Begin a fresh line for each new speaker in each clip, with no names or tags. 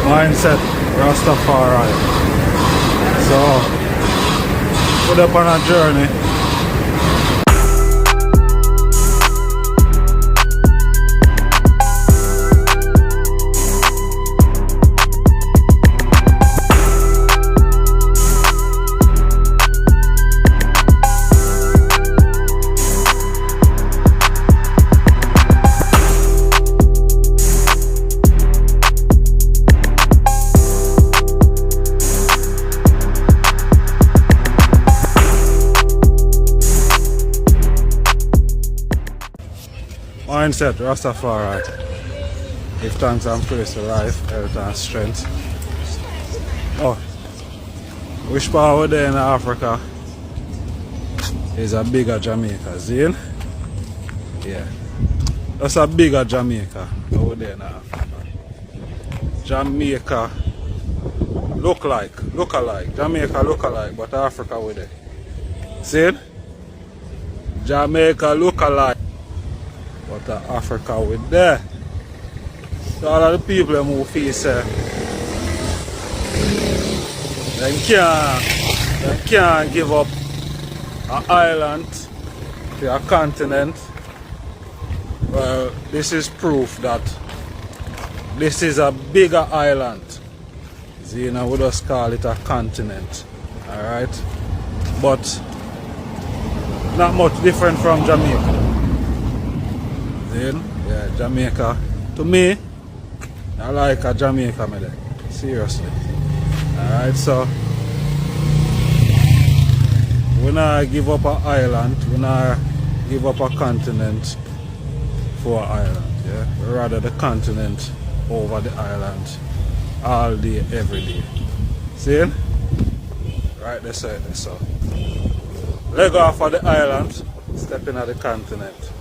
Mindset Rastafari. So, put up on a journey. Mindset Rastafari. Give thanks and praise to life, health and strength. Oh, which part over there in Africa is a bigger Jamaica, Zane? Yeah. That's a bigger Jamaica over there in Africa. Jamaica look alike. Jamaica look alike, but Africa with it. See? Jamaica look alike. But Africa with there. So all of the people who feel say they can't give up an island to a continent. Well, this is proof that this is a bigger island. So, you know, we just call it a continent. Alright? But not much different from Jamaica. Yeah, Jamaica. To me, I like a Jamaica, man. Seriously. Alright, so we not give up an island, we not give up a continent for an island. Yeah? Rather the continent over the island all day, every day. See? Right, that's it. So leg off of the island, step in at the continent.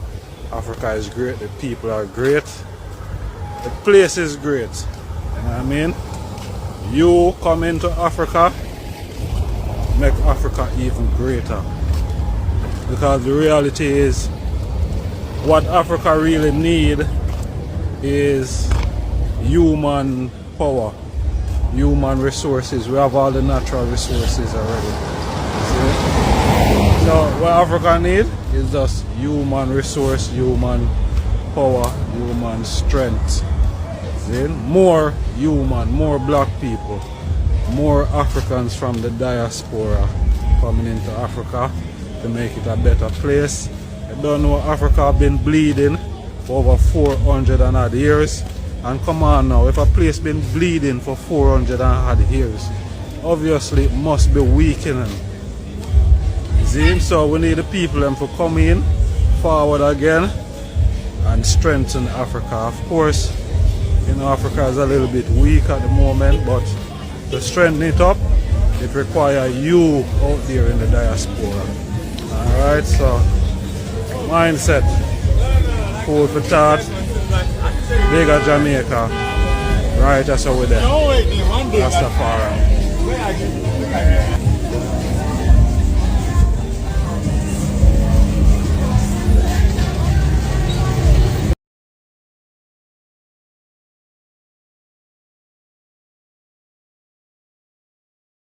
Africa is great, the people are great, the place is great. You know what I mean? You come into Africa, make Africa even greater. Because the reality is, what Africa really need is human power, human resources. We have all the natural resources already. See? So what Africa need is just human resource, human power, human strength. See? More human, more black people, more Africans from the diaspora coming into Africa to make it a better place. I don't know, Africa been bleeding for over 400 and odd years. And come on now, if a place been bleeding for 400 and odd years, obviously it must be weakening. See? So we need the people to come in forward again and strengthen Africa. Of course, you know, Africa is a little bit weak at the moment, but to strengthen it up, it requires you out there in the diaspora. Alright, so mindset, food for thought, bigger Jamaica, right, that's how we're there. Rastafari.